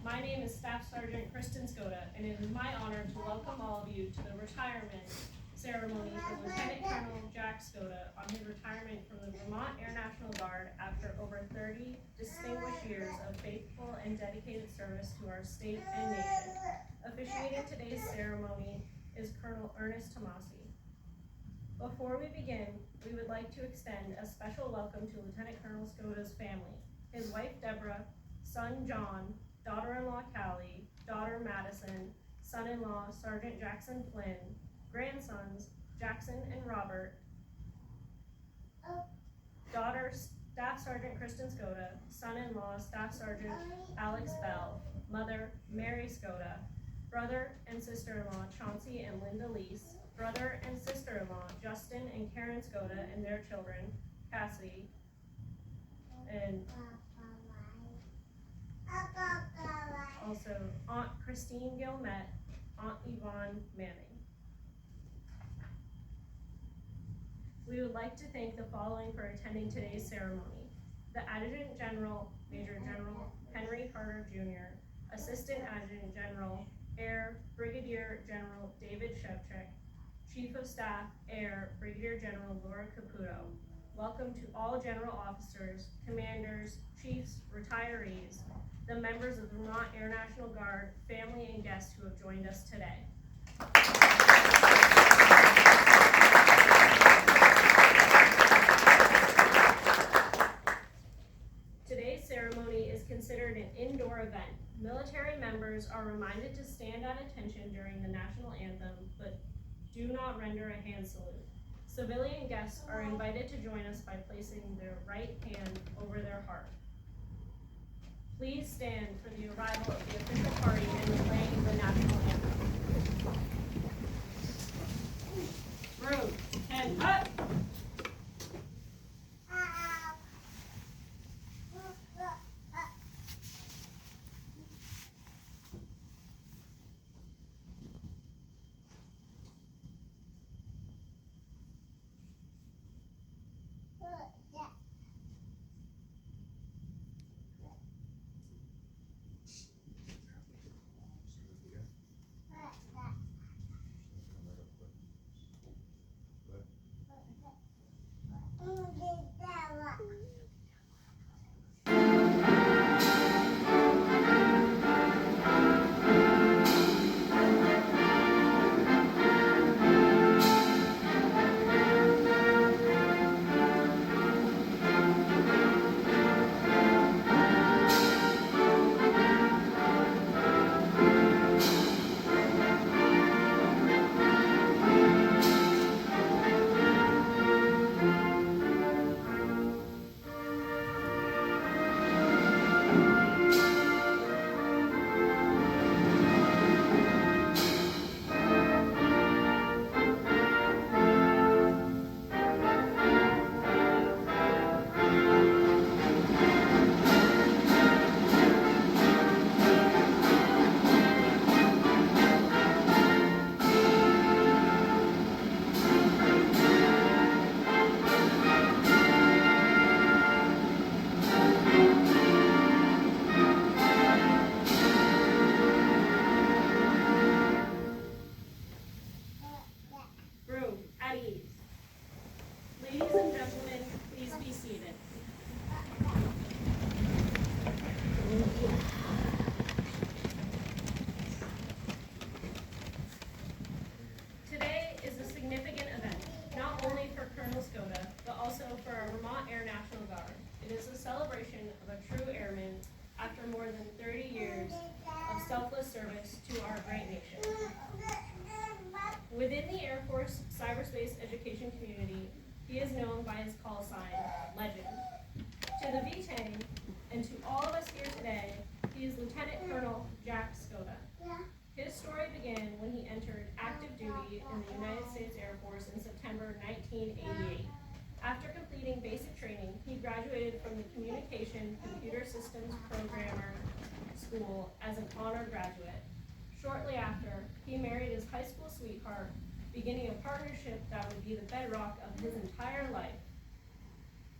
My name is Staff Sergeant Kristen Skoda, and it is my honor to welcome all of you to the retirement ceremony for Lieutenant Colonel Jack Skoda on his retirement from the Vermont Air National Guard after over 30 distinguished years of faithful and dedicated service to our state and nation. Officiating today's ceremony is Colonel Ernest Tomasi. Before we begin, we would like to extend a special welcome to Lieutenant Colonel Skoda's family, his wife Deborah, son John, daughter-in-law Callie, daughter Madison, son-in-law Sergeant Jackson Flynn, grandsons Jackson and Robert, daughter Staff Sergeant Kristen Skoda, son-in-law Staff Sergeant Alex Bell, mother Mary Skoda, brother and sister-in-law Chauncey and Linda Lease, brother and sister-in-law Justin and Karen Skoda and their children, Cassidy, and also Aunt Christine Gilmet, Aunt Yvonne Manning. We would like to thank the following for attending today's ceremony: the Adjutant General, Major General Henry Carter Jr., Assistant Adjutant General, Air Brigadier General David Shevchik, Chief of Staff, Air Brigadier General Laura Caputo. Welcome to all general officers, commanders, chiefs, retirees, the members of the Vermont Air National Guard, family and guests who have joined us today. Today's ceremony is considered an indoor event. Military members are reminded to stand at attention during the national anthem, but do not render a hand salute. Civilian guests are invited to join us by placing their right hand over their heart. Please stand for the arrival of the official party and the playing of the national anthem. Room and up. Ladies and gentlemen, please be seated. Today is a significant event, not only for Colonel Skoda, but also for our Vermont Air National Guard. It is a celebration of a true airman after more than 30 years of selfless service to our great nation. Within the Air Force cyberspace education community, he is known by his call sign, Legend. To the VTANG, and to all of us here today, he is Lieutenant Colonel Jack Skoda. His story began when he entered active duty in the United States Air Force in September 1988. After completing basic training, he graduated from the Communication Computer Systems Programmer School as an honor graduate. Shortly after, he married his high school sweetheart, beginning a partnership that would be the bedrock of his entire life.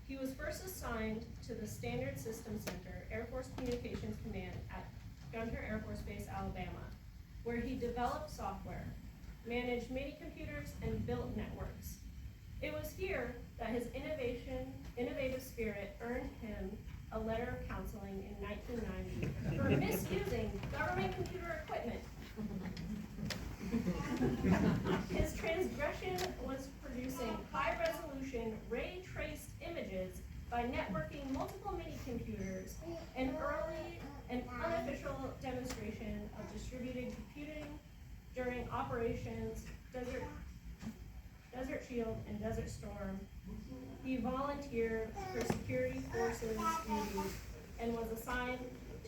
He was first assigned to the Standard Systems Center, Air Force Communications Command at Gunter Air Force Base, Alabama, where he developed software, managed mini computers, and built networks. It was here that his innovative spirit earned him a letter of counseling in 1990 for misusing government computer equipment. His transgression was producing high-resolution, ray-traced images by networking multiple mini-computers, an early and unofficial demonstration of distributed computing during operations Desert Shield and Desert Storm. He volunteered for security forces duties and was assigned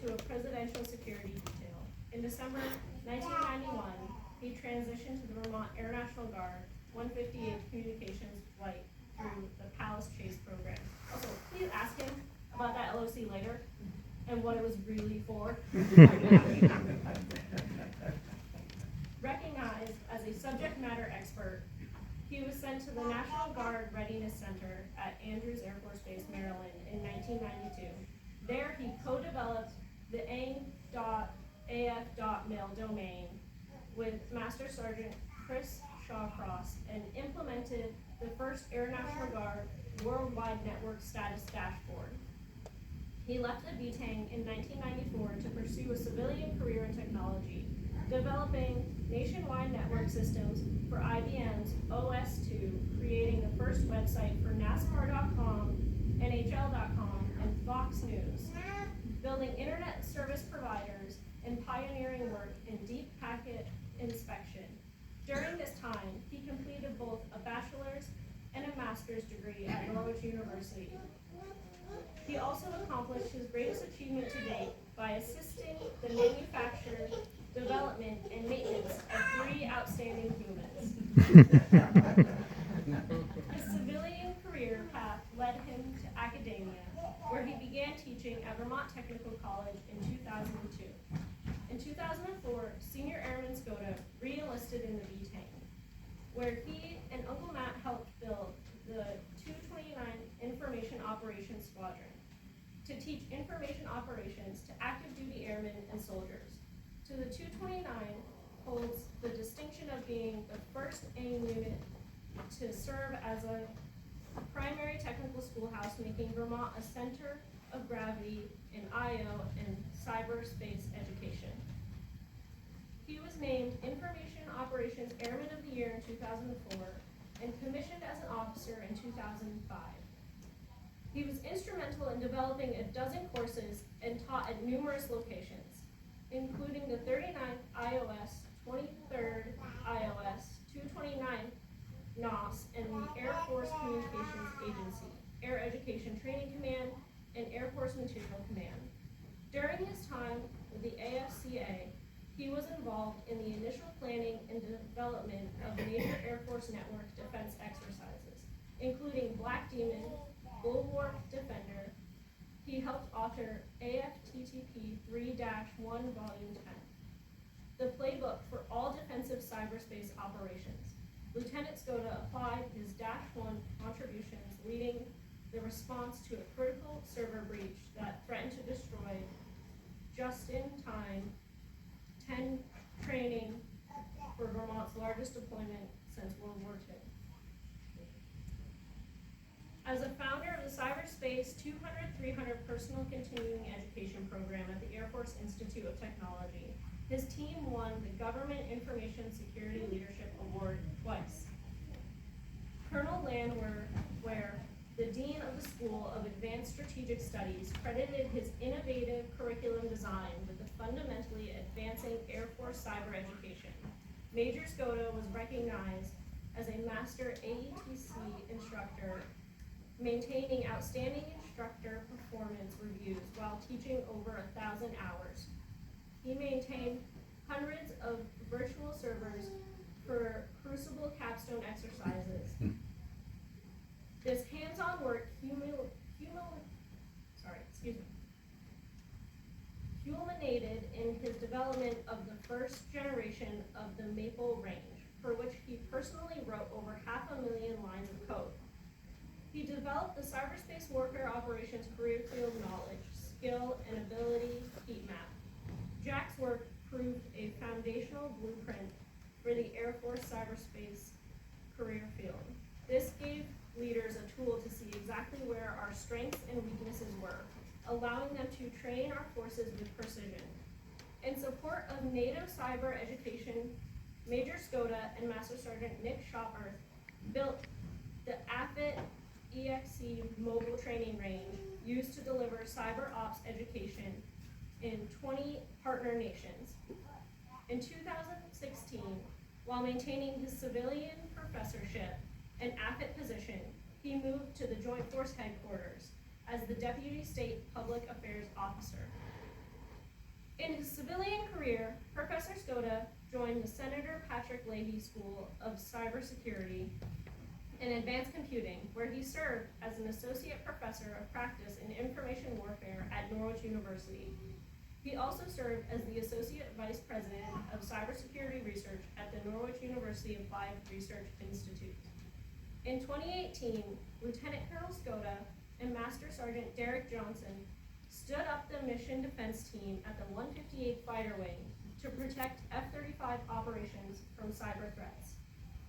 to a presidential security detail. In December 1991, he transitioned to the Vermont Air National Guard 158 Communications Flight through the Palace Chase program. Also, please ask him about that LOC later and what it was really for. Recognized as a subject matter expert, he was sent to the National Guard Readiness Center at Andrews Air Force Base, Maryland in 1992. There he co-developed the AIM.AF.mil domain with Master Sergeant Chris Shawcross and implemented the first Air National Guard Worldwide Network Status Dashboard. He left the VTANG in 1994 to pursue a civilian career in technology, developing nationwide network systems for IBM's OS2, creating the first website for NASCAR.com, NHL.com, and Fox News, building internet service providers, and pioneering work in deep packet inspection. During this time, he completed both a bachelor's and a master's degree at Norwich University. He also accomplished his greatest achievement to date by assisting the manufacture, development, and maintenance of 3 outstanding humans. His civilian career path led him to academia, where he began teaching at Vermont Technical College in 2002. In 2004, Senior Airman Skoda re-enlisted in the VTANG, where he and Uncle Matt helped build the 229 Information Operations Squadron to teach information operations to active duty airmen and soldiers. To the 229 holds the distinction of being the first AIM unit to serve as a primary technical schoolhouse, making Vermont a center of gravity in IO and cyberspace education. He was named Information Operations Airman of the Year in 2004 and commissioned as an officer in 2005. He was instrumental in developing a dozen courses and taught at numerous locations, including the 39th IOS, 23rd IOS, 229th NOS, and the Air Force Communications Agency, Air Education Training Command, and Air Force Material Command. During his time with the AFCA, he was involved in the initial planning and development of major Air Force network defense exercises, including Black Demon, Bulwark Defender. He helped author AFTTP 3-1 Volume 10, the playbook for all defensive cyberspace operations. Lieutenant Skoda applied his -1 contributions, leading the response to a critical server breach that threatened to destroy just-in-time 10 training for Vermont's largest deployment since World War II. As a founder of the Cyberspace 200-300 Personal Continuing Education Program at the Air Force Institute of Technology, his team won the Government Information Security Leadership Award twice. Colonel Landwehr, the Dean of the School of Advanced Strategic Studies, credited his innovative curriculum design with the fundamentally advancing Air Force cyber education. Major Skoda was recognized as a master AETC instructor, maintaining outstanding instructor performance reviews while teaching over 1,000 hours. He maintained hundreds of virtual servers for Crucible capstone exercises. This hands-on work culminated in his development of the first generation of the Maple range, for which he personally wrote over 500,000 lines of code. He developed the Cyberspace Warfare Operations Career Field Knowledge, Skill, and Ability heat map. Jack approved a foundational blueprint for the Air Force cyberspace career field. This gave leaders a tool to see exactly where our strengths and weaknesses were, allowing them to train our forces with precision. In support of NATO cyber education, Major Skoda and Master Sergeant Nick Shopper built the AFIT EXC mobile training range used to deliver cyber ops education in 20 partner nations. In 2016, while maintaining his civilian professorship and AFIT position, he moved to the Joint Force Headquarters as the Deputy State Public Affairs Officer. In his civilian career, Professor Skoda joined the Senator Patrick Leahy School of Cybersecurity and Advanced Computing, where he served as an Associate Professor of Practice in Information Warfare at Norwich University. He also served as the Associate Vice President of Cybersecurity Research at the Norwich University Applied Research Institute. In 2018, Lieutenant Colonel Skoda and Master Sergeant Derek Johnson stood up the Mission Defense Team at the 158th Fighter Wing to protect F-35 operations from cyber threats.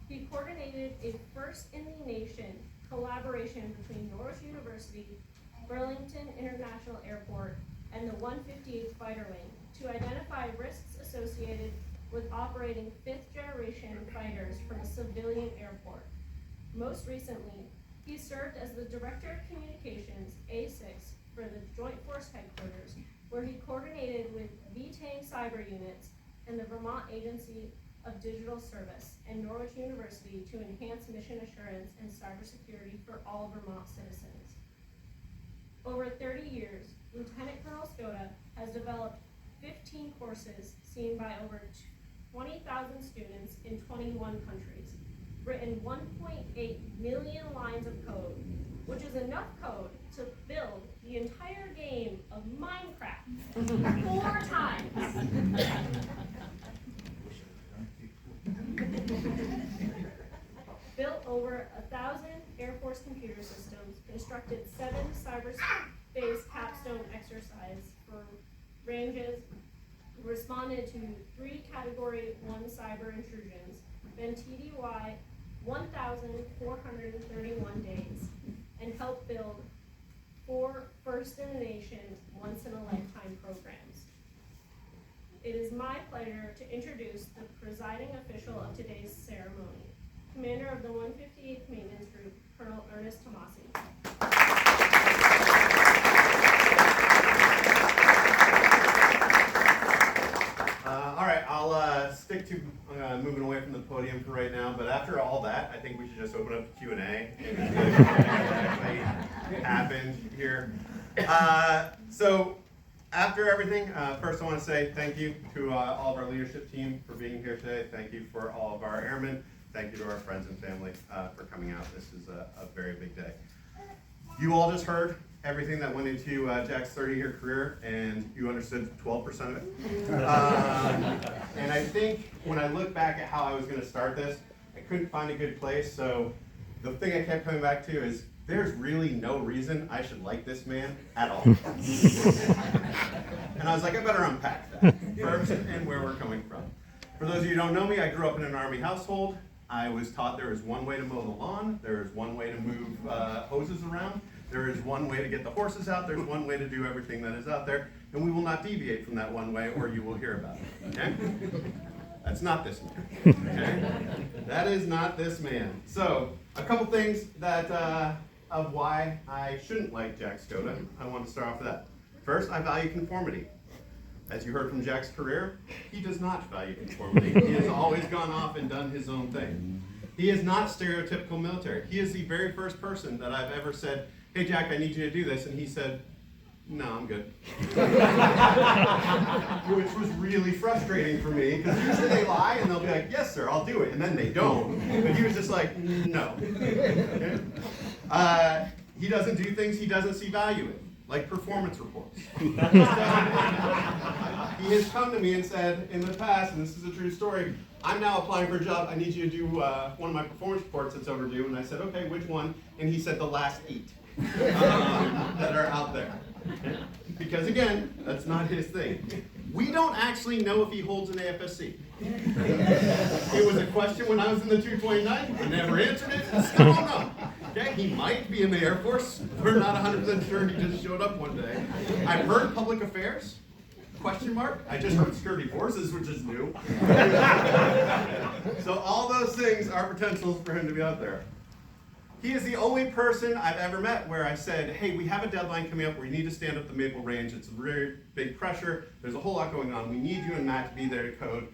He coordinated a first-in-the-nation collaboration between Norwich University, Burlington International Airport, and the 158th Fighter Wing to identify risks associated with operating fifth-generation fighters from a civilian airport. Most recently, he served as the Director of Communications, A6, for the Joint Force Headquarters, where he coordinated with VTANG cyber units and the Vermont Agency of Digital Service and Norwich University to enhance mission assurance and cybersecurity for all Vermont citizens. Over 30 years, Lieutenant Colonel Skoda has developed 15 courses seen by over 20,000 students in 21 countries, written 1.8 million lines of code, which is enough code to build the entire game of Minecraft 4 times. Built over 1,000 Air Force computer systems, constructed 7 cyberspace capstone exercises for ranges, responded to 3 Category 1 cyber intrusions, been TDY 1,431 days, and helped build 4 first-in-the-nation, once-in-a-lifetime programs. It is my pleasure to introduce the presiding official of today's ceremony, Commander of the 158th Maintenance Group, Colonel Ernest Tomasi. All right, I'll stick to moving away from the podium for right now, but after all that, I think we should just open up the Q&A and what actually happened here. So after everything, first I want to say thank you to all of our leadership team for being here today. Thank you for all of our airmen. Thank you to our friends and family for coming out. This is a very big day. You all just heard everything that went into Jack's 30-year career, and you understood 12% of it. And I think when I look back at how I was going to start this, I couldn't find a good place. So the thing I kept coming back to is there's really no reason I should like this man at all. And I was like, I better unpack that first and where we're coming from. For those of you who don't know me, I grew up in an Army household. I was taught there is one way to mow the lawn, there is one way to move hoses around, there is one way to get the horses out, there's one way to do everything that is out there, and we will not deviate from that one way or you will hear about it, okay? That's not this man, okay? That is not this man. So, a couple things that, of why I shouldn't like Jack Skoda. I want to start off with that. First, I value conformity. As you heard from Jack's career, he does not value conformity. He has always gone off and done his own thing. He is not stereotypical military. He is the very first person that I've ever said, hey Jack, I need you to do this, and he said, no, I'm good. Which was really frustrating for me, because usually they lie and they'll be like, yes sir, I'll do it, and then they don't. But he was just like, no. Okay? He doesn't do things he doesn't see value in, like performance reports. He has come to me and said in the past, and this is a true story, I'm now applying for a job, I need you to do one of my performance reports that's overdue, and I said, okay, which one? And he said the last 8 that are out there. Because again, that's not his thing. We don't actually know if he holds an AFSC. It was a question when I was in the 229. I never answered it. Still don't know. Okay, he might be in the Air Force. We're not 100% sure. He just showed up one day. I've heard public affairs. Question mark. I just heard security forces, which is new. So all those things are potentials for him to be out there. He is the only person I've ever met where I said, hey, we have a deadline coming up where you need to stand up the Maple Range. It's a very big pressure. There's a whole lot going on. We need you and Matt to be there to code.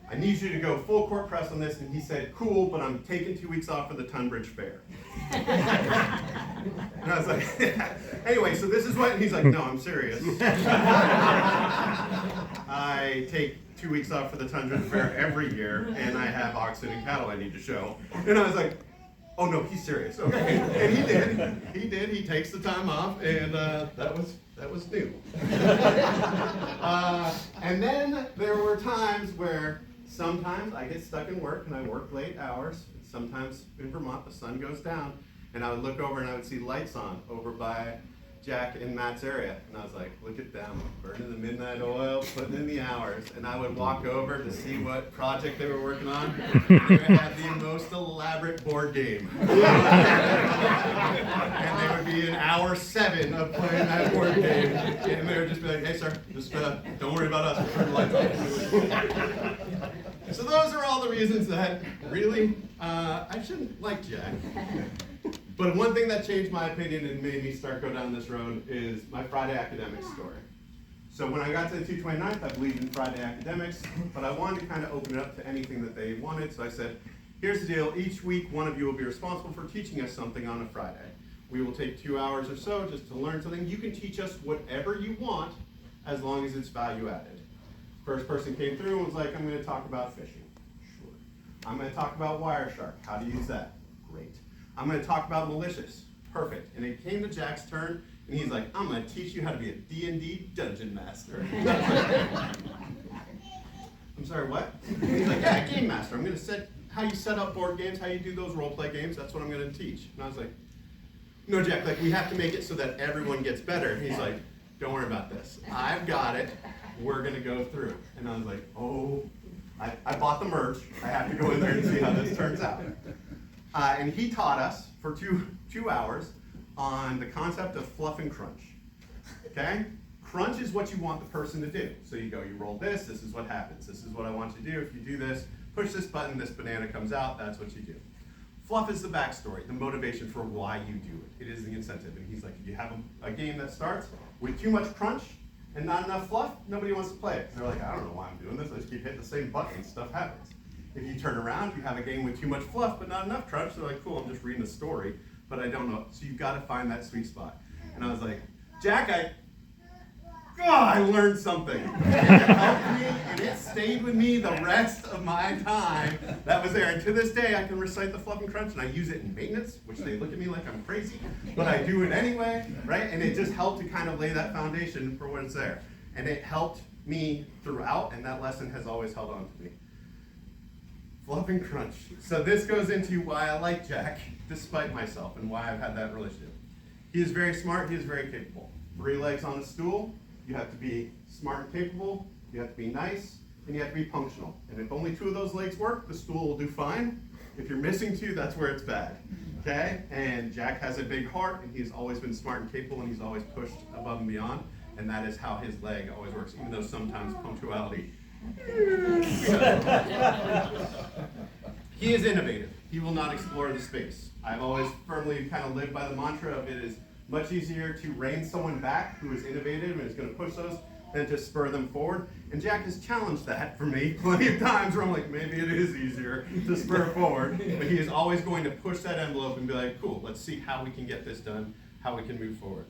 I need you to go full court press on this. And he said, cool, but I'm taking 2 weeks off for the Tunbridge Fair. And I was like, anyway, so this is what, and he's like, no, I'm serious. I take 2 weeks off for the Tunbridge Fair every year, and I have oxen and cattle I need to show. And I was like, oh no, he's serious. Okay, and he did. He takes the time off, and that was new. And then there were times where sometimes I get stuck in work and I work late hours. Sometimes in Vermont the sun goes down, and I would look over and I would see lights on over by Jack and Matt's area, and I was like, look at them, burning the midnight oil, putting in the hours. And I would walk over to see what project they were working on. They had the most elaborate board game. And they would be in hour 7 of playing that board game, and they would just be like, hey sir, just don't worry about us, we'll turn the lights off. So those are all the reasons that really, I shouldn't like Jack. But one thing that changed my opinion and made me start go down this road is my Friday academics story. So when I got to the 229th, I believed in Friday academics, but I wanted to kind of open it up to anything that they wanted. So I said, here's the deal. Each week, one of you will be responsible for teaching us something on a Friday. We will take 2 hours or so just to learn something. You can teach us whatever you want as long as it's value added. First person came through and was like, I'm going to talk about fishing. Sure. I'm going to talk about Wireshark. How to use that. Great. I'm going to talk about malicious. Perfect. And it came to Jack's turn, and he's like, I'm going to teach you how to be a D&D dungeon master. I'm sorry, what? He's like, yeah, game master. I'm going to set how you set up board games, how you do those role play games. That's what I'm going to teach. And I was like, no, Jack, like we have to make it so that everyone gets better. And he's like, don't worry about this. I've got it. We're going to go through. And I was like, oh, I bought the merch. I have to go in there and see how this turns out. And he taught us for two hours on the concept of fluff and crunch. Okay? Crunch is what you want the person to do. So you go, you roll this is what happens. This is what I want you to do. If you do this, push this button, this banana comes out, that's what you do. Fluff is the backstory, the motivation for why you do it. It is the incentive. And he's like, if you have a game that starts with too much crunch and not enough fluff, nobody wants to play it. They're like, I don't know why I'm doing this. I just keep hitting the same buttons, stuff happens. If you turn around, you have a game with too much fluff but not enough crunch, they're like, cool, I'm just reading a story, but I don't know. So you've got to find that sweet spot. And I was like, Jack, I learned something. And it helped me, and it stayed with me the rest of my time that was there. And to this day, I can recite the fluff and crunch, and I use it in maintenance, which they look at me like I'm crazy, but I do it anyway, right? And it just helped to kind of lay that foundation for what's there. And it helped me throughout, and that lesson has always held on to me. Fluff and crunch. So this goes into why I like Jack, despite myself, and why I've had that relationship. He is very smart, he is very capable. 3 legs on a stool, you have to be smart and capable, you have to be nice, and you have to be functional. And if only 2 of those legs work, the stool will do fine. If you're missing 2, that's where it's bad. Okay? And Jack has a big heart, and he's always been smart and capable, and he's always pushed above and beyond. And that is how his leg always works, even though sometimes punctuality. He is innovative. He will not explore the space. I've always firmly kind of lived by the mantra of it is much easier to rein someone back who is innovative and is going to push those than to spur them forward. And Jack has challenged that for me plenty of times where I'm like, maybe it is easier to spur forward. But he is always going to push that envelope and be like, cool, let's see how we can get this done, how we can move forward.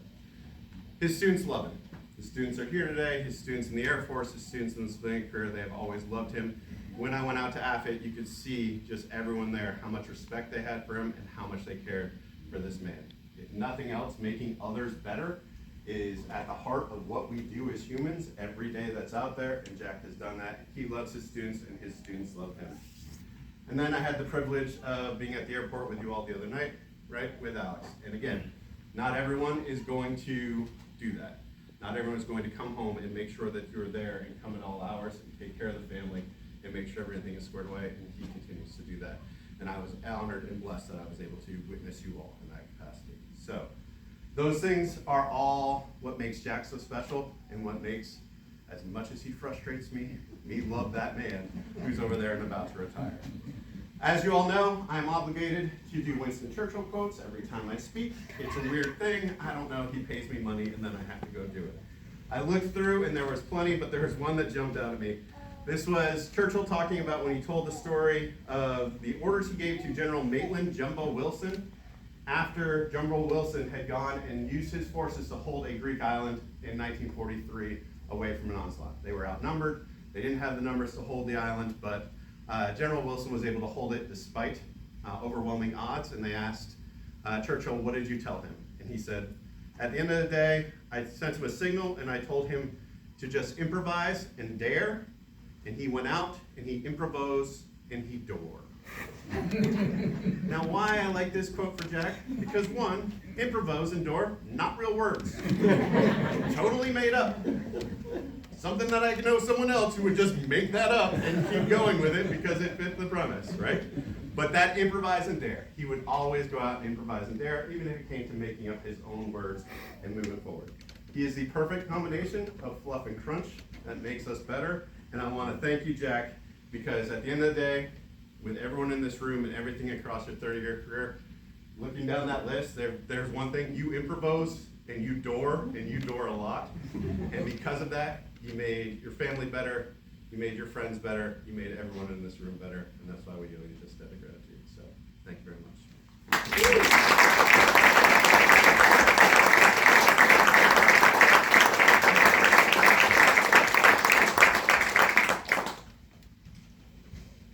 His students love him. His students are here today, his students in the Air Force, his students in the civilian career, they have always loved him. When I went out to AFIT, you could see just everyone there, how much respect they had for him and how much they cared for this man. If nothing else, making others better is at the heart of what we do as humans every day that's out there, and Jack has done that. He loves his students, and his students love him. And then I had the privilege of being at the airport with you all the other night, right, with Alex. And again, not everyone is going to do that. Not everyone's going to come home and make sure that you're there and come at all hours and take care of the family and make sure everything is squared away, and he continues to do that. And I was honored and blessed that I was able to witness you all in that capacity. So those things are all what makes Jack so special, and what makes, as much as he frustrates me love that man who's over there and about to retire. As you all know, I'm obligated to do Winston Churchill quotes every time I speak. It's a weird thing. I don't know. He pays me money, and then I have to go do it. I looked through, and there was plenty, but there was one that jumped out at me. This was Churchill talking about when he told the story of the orders he gave to General Maitland Jumbo Wilson after General Wilson had gone and used his forces to hold a Greek island in 1943 away from an onslaught. They were outnumbered. They didn't have the numbers to hold the island, but General Wilson was able to hold it despite overwhelming odds, and they asked Churchill, what did you tell him? And he said, at the end of the day, I sent him a signal, and I told him to just improvise and dare, and he went out, and he improvised, and he dore. Now, why I like this quote for Jack? Because one, improvise and dore, not real words. Totally made up. Something that I know someone else who would just make that up and keep going with it because it fit the premise, right? But that improvise and dare, he would always go out and improvise and dare, even if it came to making up his own words and moving forward. He is the perfect combination of fluff and crunch that makes us better. And I want to thank you, Jack, because at the end of the day, with everyone in this room and everything across your 30-year career, looking down that list, there's one thing: you improvise and you door a lot. And because of that, you made your family better, you made your friends better, you made everyone in this room better, and that's why we owe you this debt of gratitude. So thank you very much.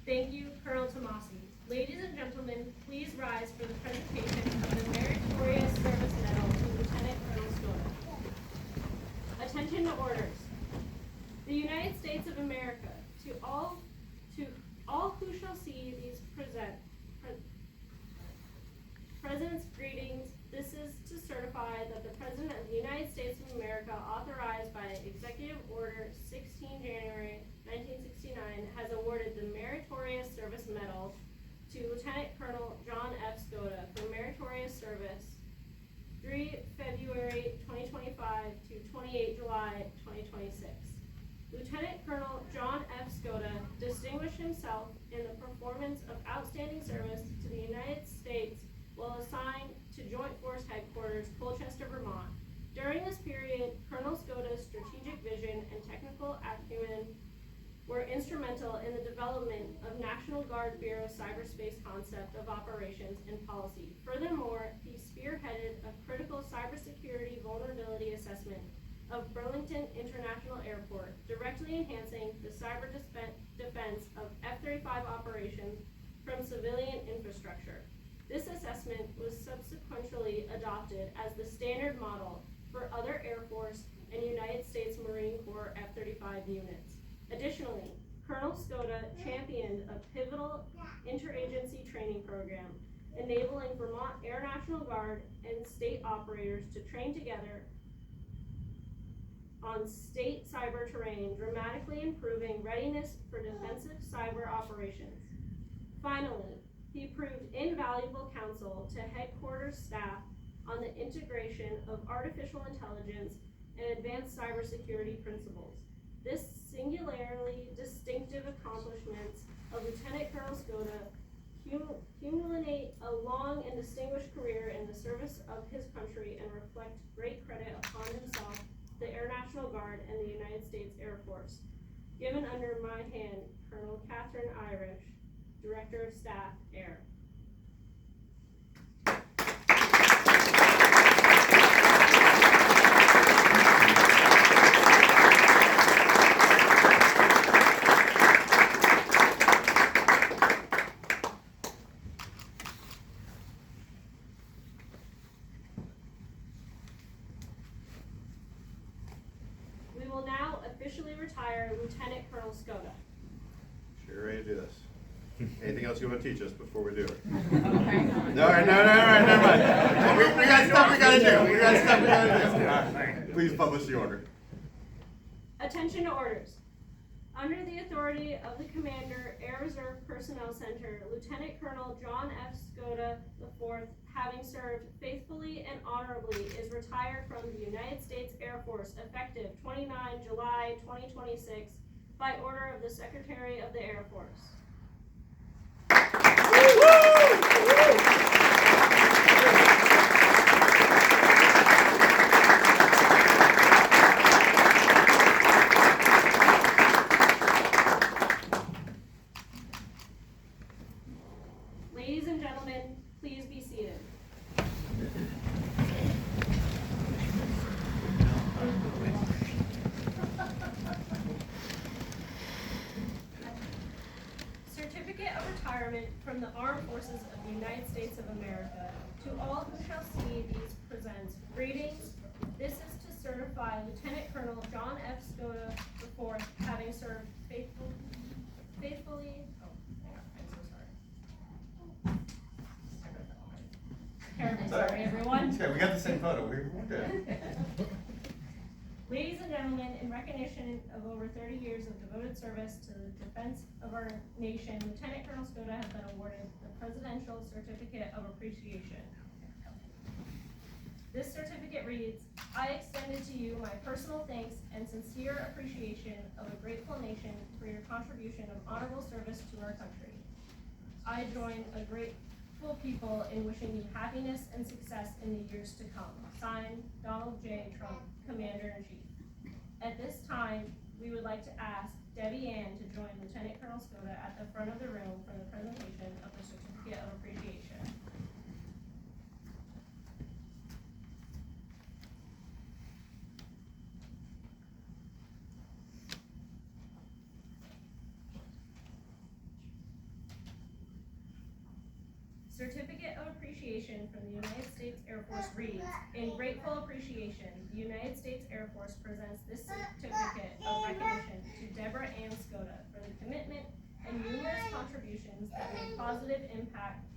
Thank you, Colonel Tomasi. Ladies and gentlemen, please rise for the presentation of the Meritorious Service Medal to Lieutenant Colonel Skoda. Attention to orders. The United States of America, to all who shall see these President's greetings. This is to certify that the President of the United States of America, authorized by Executive Order 16 January 1969, has awarded the Meritorious Service Medal to Lieutenant Colonel John F. Skoda for meritorious service 3 February 2025 to 28 July 2026. Lieutenant Colonel John F. Skoda distinguished himself in the performance of outstanding service to the United States while assigned to Joint Force Headquarters, Colchester, Vermont. During this period, Colonel Skoda's strategic vision and technical acumen were instrumental in the development of National Guard Bureau's cyberspace concept of operations and policy. Furthermore, he spearheaded a critical cybersecurity vulnerability assessment of Burlington International Airport, directly enhancing the cyber defense of F-35 operations from civilian infrastructure. This assessment was subsequently adopted as the standard model for other Air Force and United States Marine Corps F-35 units. Additionally, Colonel Skoda championed a pivotal interagency training program, enabling Vermont Air National Guard and state operators to train together on state cyber terrain, dramatically improving readiness for defensive cyber operations. Finally, he proved invaluable counsel to headquarters staff on the integration of artificial intelligence and advanced cybersecurity principles. This singularly distinctive accomplishments of Lieutenant Colonel Skoda accumulate a long and distinguished career in the service of his country and reflect great credit upon himself, the Air National Guard, and the United States Air Force. Given under my hand, Colonel Catherine Irish, Director of Staff, Air. We will now officially retire Lieutenant Colonel Skoda. Sure ready to do this. Anything else you want to teach us before we do it? Okay. All right, never mind. We got stuff we got to do. Please publish the order. Attention to orders. Under the authority of the Commander, Air Reserve Personnel Center, Lieutenant Colonel John F. Skoda IV, having served faithfully and honorably, is retired from the United States Air Force effective 29 July 2026 by order of the Secretary of the Air Force. Ladies and gentlemen, please be seated. Certificate of Retirement from the Armed Forces of the United States of America. To all who shall see these presents greetings. This is to certify Lieutenant Colonel John F. Skoda IV, having served faithfully. Oh, hang on, I'm so sorry. Terribly sorry, everyone. Okay, we got the same photo. We're good. Ladies and gentlemen, in recognition of over 30 years of devoted service to the defense of our nation, Lieutenant Colonel Skoda has been awarded the Presidential Certificate of Appreciation. This certificate reads, I extended to you my personal thanks and sincere appreciation of a grateful nation for your contribution of honorable service to our country. I join a grateful people in wishing you happiness and success in the years to come. Signed, Donald J. Trump, Commander-in-Chief. At this time, we would like to ask Debbie Ann to join Lieutenant Colonel Skoda at the front of the room for the presentation of the Certificate of Appreciation. Certificate of Appreciation from the United States Air Force reads, in grateful appreciation, the United States Air Force presents this certificate of recognition to Deborah Ann Skoda for the commitment and numerous contributions that made positive impact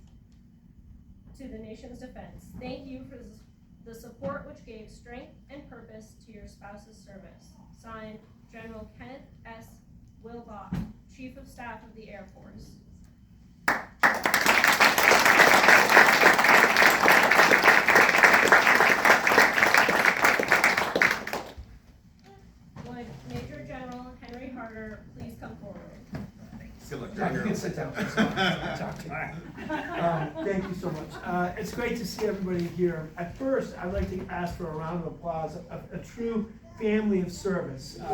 to the nation's defense. Thank you for the support which gave strength and purpose to your spouse's service. Signed, General Kenneth S. Wilbach, Chief of Staff of the Air Force. Would Major General Henry Harder please come forward? Good luck. Jack, you can sit down. Thank you so much. It's great to see everybody here. At first, I'd like to ask for a round of applause, a true family of service. So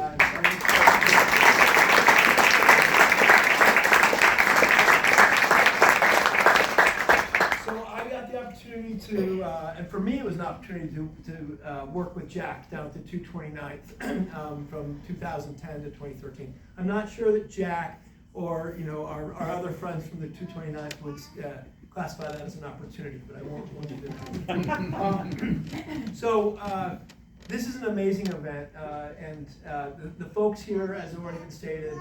I got the opportunity to, and for me it was an opportunity to work with Jack down at the 229th from 2010 to 2013. I'm not sure that Jack or our other friends from the 229th would classify that as an opportunity, but I won't do that. This is an amazing event, and the folks here, as have already been stated,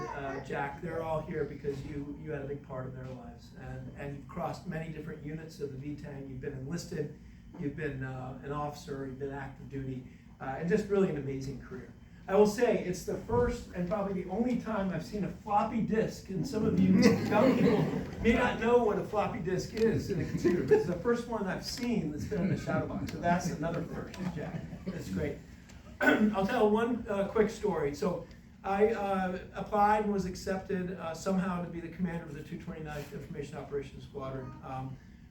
Jack, they're all here because you had a big part of their lives, and you've crossed many different units of the VTAN. You've been enlisted, you've been an officer, you've been active duty, and just really an amazing career. I will say it's the first and probably the only time I've seen a floppy disk, and some of you young people may not know what a floppy disk is in a computer. It's the first one I've seen that's been in the shadow box, so that's another first, Jack. That's great. I'll tell one quick story. So I applied and was accepted somehow to be the commander of the 229th Information Operations Squadron.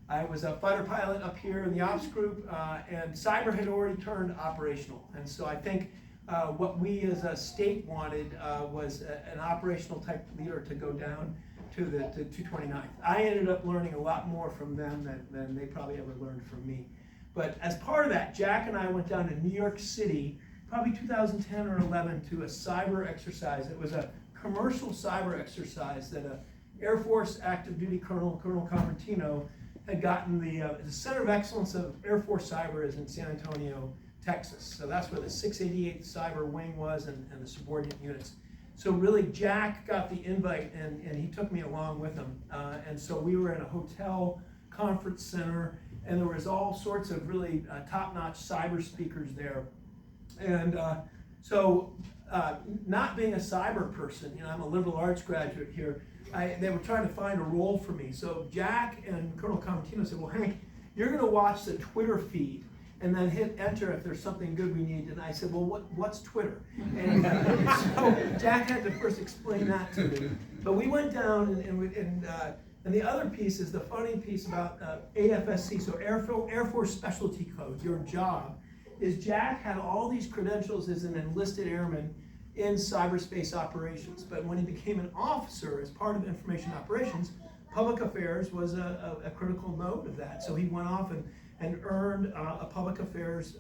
I was a fighter pilot up here in the ops group, and cyber had already turned operational, and so I think what we as a state wanted was an operational type leader to go down to the 229th. I ended up learning a lot more from them than they probably ever learned from me. But as part of that, Jack and I went down to New York City, probably 2010 or 11, to a cyber exercise. It was a commercial cyber exercise that a Air Force active duty Colonel Convertino had gotten. The Center of Excellence of Air Force Cyber is in San Antonio, Texas. So that's where the 688th Cyber Wing was and the subordinate units. So really Jack got the invite and he took me along with him. And so we were in a hotel conference center, and there was all sorts of really top-notch cyber speakers there. And so, not being a cyber person, you know, I'm a liberal arts graduate here, they were trying to find a role for me. So Jack and Colonel Convertino said, well, Hank, you're gonna watch the Twitter feed and then hit enter if there's something good we need. And I said, well, what's Twitter? And so Jack had to first explain that to me. But we went down, and the other piece is the funny piece about AFSC, so Air Force Specialty Code, your job, is Jack had all these credentials as an enlisted airman in cyberspace operations. But when he became an officer as part of information operations, public affairs was a critical node of that. So he went off and earned a public affairs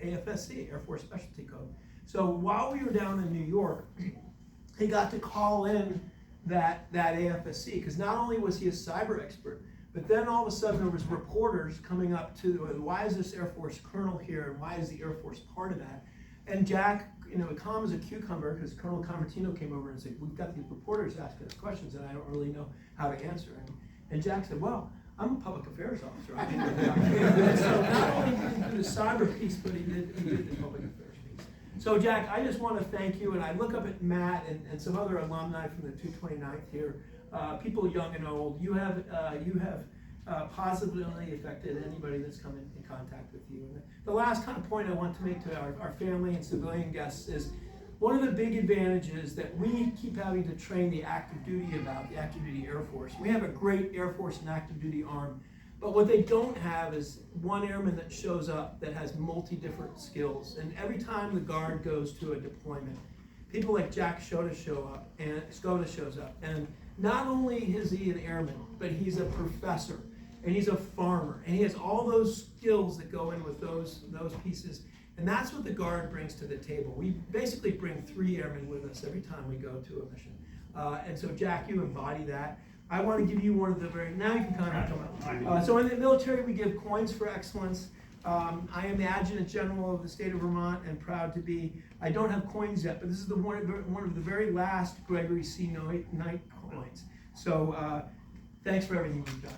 AFSC, Air Force Specialty Code. So while we were down in New York, he got to call in that AFSC, because not only was he a cyber expert, but then all of a sudden there was reporters coming up to, why is this Air Force colonel here, and why is the Air Force part of that? And Jack, you know, calm as a cucumber, because Colonel Convertino came over and said, we've got these reporters asking us questions and I don't really know how to answer. And Jack said, well, I'm a public affairs officer. And so not only did he do the cyber piece, but he did the public affairs piece. So Jack, I just want to thank you, and I look up at Matt and some other alumni from the 229th here, people young and old. You have positively affected anybody that's come in contact with you. And the last kind of point I want to make to our family and civilian guests is one of the big advantages that we keep having to train the active duty about, the active duty Air Force. We have a great Air Force and active duty arm, but what they don't have is one airman that shows up that has multi-different skills. And every time the Guard goes to a deployment, people like Jack Skoda show up, and Skoda shows up. And not only is he an airman, but he's a professor, and he's a farmer, and he has all those skills that go in with those pieces. And that's what the Guard brings to the table. We basically bring 3 airmen with us every time we go to a mission. And so Jack, you embody that. I want to give you one of the now you can kind of come out. So in the military, we give coins for excellence. I am the Adjutant General of the state of Vermont and proud to be. I don't have coins yet, but this is one of the very last Gregory C. Knight coins. So thanks for everything you've done.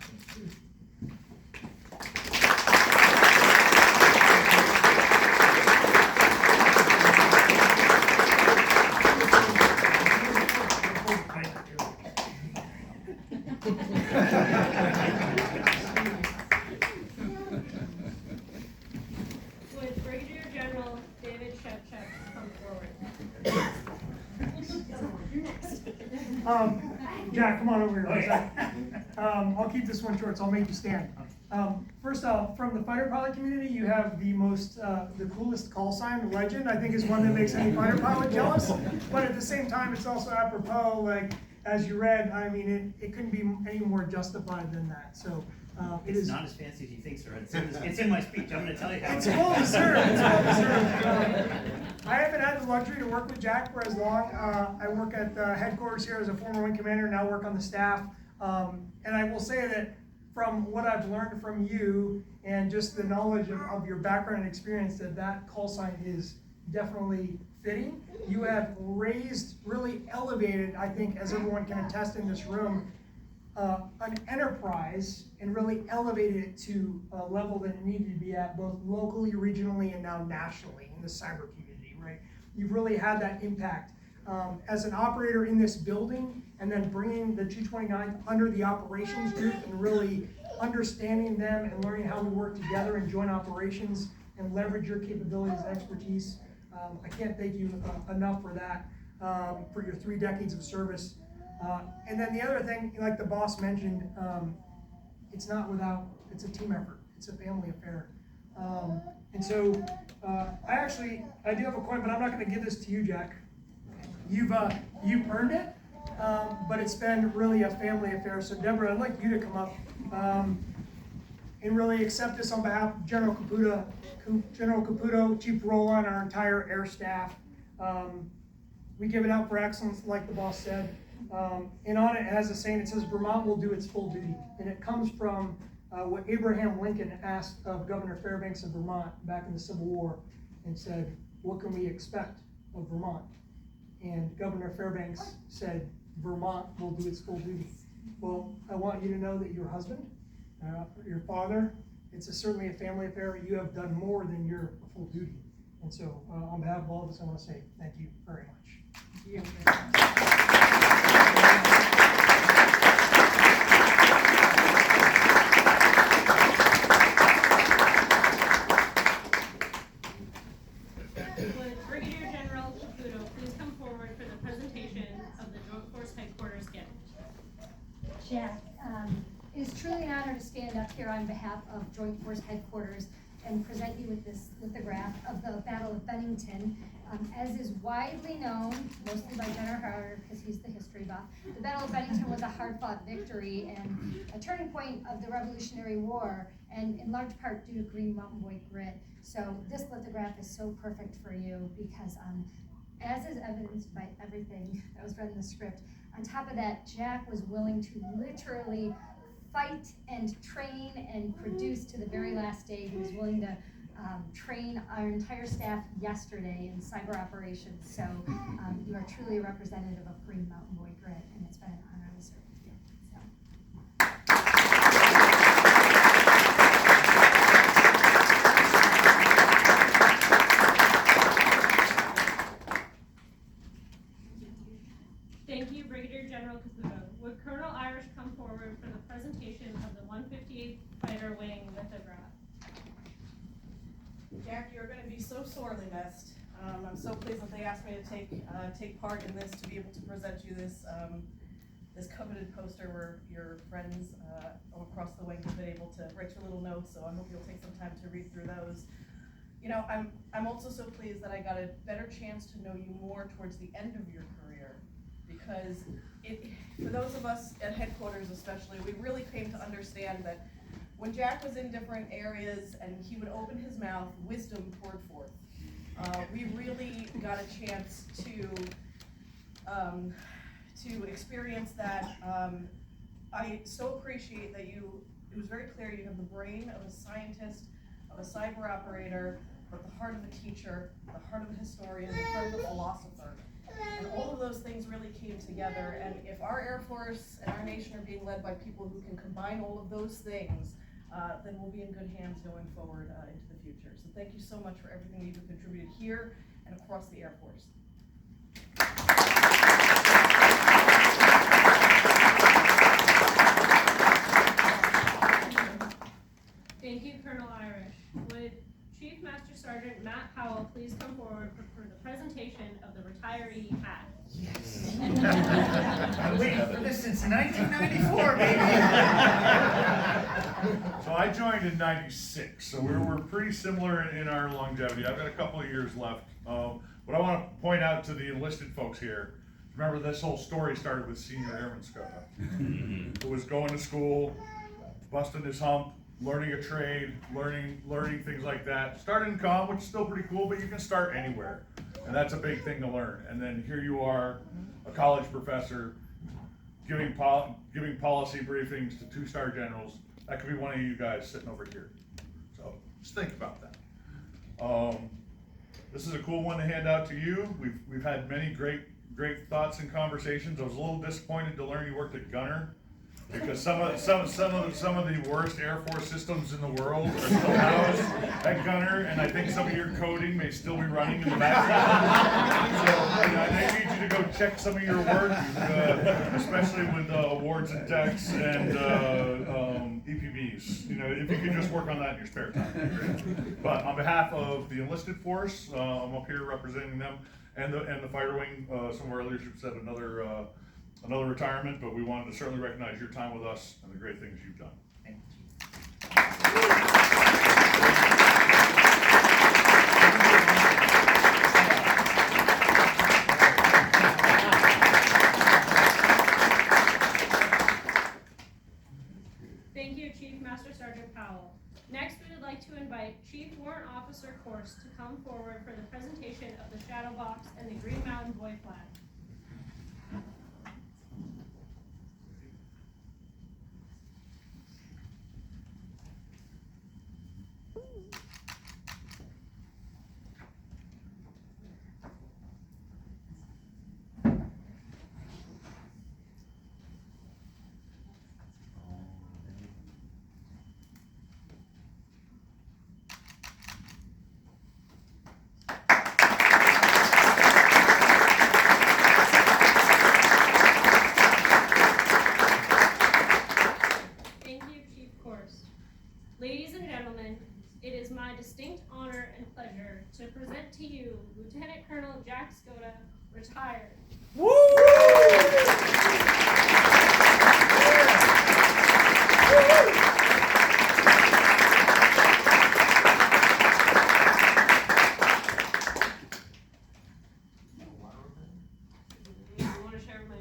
Would Brigadier General David Shevchuk come forward? Jack, come on over here for a second. I'll keep this one short, so I'll make you stand. First off, from the fighter pilot community, you have the coolest call sign, Legend. I think is one that makes any fighter pilot jealous. But at the same time, it's also apropos, like, as you read, I mean, it couldn't be any more justified than that. So It's not as fancy as you think, sir. It's in my speech. I'm going to tell you how. It's well deserved. It's well deserved. I haven't had the luxury to work with Jack for as long. I work at the headquarters here as a former wing commander, now work on the staff. And I will say that from what I've learned from you and just the knowledge of your background and experience, that call sign is definitely fitting. You have really elevated, I think, as everyone can attest in this room, an enterprise and really elevated it to a level that it needed to be at, both locally, regionally, and now nationally in the cyber community, right? You've really had that impact. As an operator in this building, and then bringing the 229th under the operations group and really understanding them and learning how we work together in joint operations and leverage your capabilities and expertise. I can't thank you enough for that, for your 3 decades of service. And then the other thing, like the boss mentioned, it's a team effort. It's a family affair. And so I do have a coin, but I'm not going to give this to you, Jack. You've earned it, but it's been really a family affair. So Deborah, I'd like you to come up and really accept this on behalf of General Caputo, Chief Rolla, and our entire air staff. We give it out for excellence, like the boss said. And on it has a saying, it says, Vermont will do its full duty. And it comes from what Abraham Lincoln asked of Governor Fairbanks of Vermont back in the Civil War, and said, what can we expect of Vermont? And Governor Fairbanks said, Vermont will do its full duty. Well, I want you to know that your husband, your father, it's certainly a family affair. You have done more than your full duty. And so on behalf of all of us, I want to say thank you very much. Would Brigadier General Caputo please come forward for the presentation of the Joint Force Headquarters gift? Jack, it is truly an honor to stand up here on behalf of Joint Force Headquarters and present you with this lithograph of the Battle of Bennington. As is widely known, mostly by General Harder, because he's the history buff, the Battle of Bennington was a hard-fought victory and a turning point of the Revolutionary War, and in large part due to Green Mountain Boy grit. So this lithograph is so perfect for you because, as is evidenced by everything that was read in the script, on top of that, Jack was willing to literally fight and train and produce to the very last day. He was willing to train our entire staff yesterday in cyber operations. So you are truly a representative of Green Mountain Boy grit, and it's been an honor to serve with you. So. Thank you, Brigadier General Caputo. Would Colonel Irish come forward for the presentation of the 158th Fighter Wing lithograph? Jack, you're going to be so sorely missed. I'm so pleased that they asked me to take part in this, to be able to present you this this coveted poster where your friends across the wing have been able to write you little notes. So I hope you'll take some time to read through those. You know, I'm also so pleased that I got a better chance to know you more towards the end of your career, because for those of us at headquarters especially, we really came to understand that when Jack was in different areas and he would open his mouth, wisdom poured forth. We really got a chance to experience that. I so appreciate that it was very clear you have the brain of a scientist, of a cyber operator, but the heart of a teacher, the heart of a historian, the heart of a philosopher. And all of those things really came together, and if our Air Force and our nation are being led by people who can combine all of those things, then we'll be in good hands going forward into the future. So thank you so much for everything you've contributed here and across the Air Force. Thank you, Colonel Irish. Would Chief Master Sergeant Matt Howell please come forward for the presentation of the retiree hat? Yes. I've been waiting for this since 1994, baby. So I joined in '96, so we're pretty similar in our longevity. I've got a couple of years left. What I want to point out to the enlisted folks here, remember this whole story started with Senior Airman Skoda, who was going to school, busting his hump, learning a trade, learning things like that. Started in comm, which is still pretty cool, but you can start anywhere. And that's a big thing to learn. And then here you are, a college professor, giving policy briefings to 2-star generals. That could be one of you guys sitting over here. So just think about that. This is a cool one to hand out to you. We've had many great thoughts and conversations. I was a little disappointed to learn you worked at Gunner, because some of the worst Air Force systems in the world are still housed at Gunner, and I think some of your coding may still be running in the background. So I need you to go check some of your work, especially with awards and decks and EPBs. You know, if you could just work on that in your spare time, that'd be great. But on behalf of the enlisted force, I'm up here representing them and the fighter wing. Some of our leadership said another retirement, but we wanted to certainly recognize your time with us and the great things you've done. Thank you. Thank you, Chief Master Sergeant Powell. Next, we would like to invite Chief Warrant Officer Corse to come forward for the presentation of the Shadow Box and the Green Mountain Boy flag. Lieutenant Colonel Jack Skoda, retired. You want to share my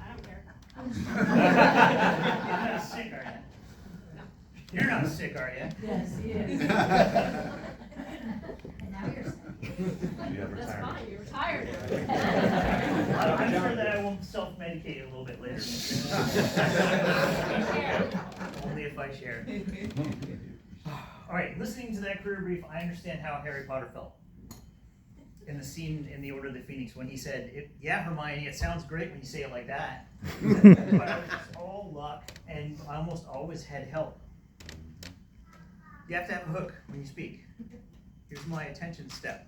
I don't care. You're not sick, are you? You're not sick, are you? Yes, he is. And now you're sick. That's fine, you're retired. I'm sure that I won't self-medicate a little bit later. Only if I share. All right, listening to that career brief, I understand how Harry Potter felt in the scene in The Order of the Phoenix when he said, "Yeah, Hermione, it sounds great when you say it like that." But it was all luck, and I almost always had help. You have to have a hook when you speak. Here's my attention step.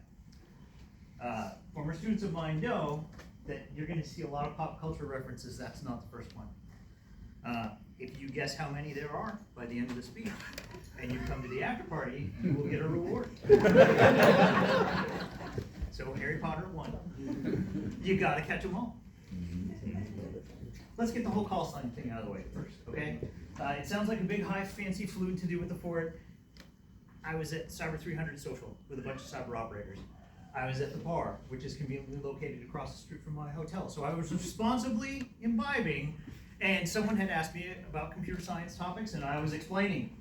Former students of mine know that you're going to see a lot of pop culture references. That's not the first one. If you guess how many there are by the end of the speech, and you come to the after party, you will get a reward. So Harry Potter 1. You got to catch them all. Let's get the whole call sign thing out of the way first, okay? It sounds like a big, high, fancy fluid to do with the Ford. I was at Cyber 300 Social with a bunch of cyber operators. I was at the bar, which is conveniently located across the street from my hotel. So I was responsibly imbibing, and someone had asked me about computer science topics, and I was explaining.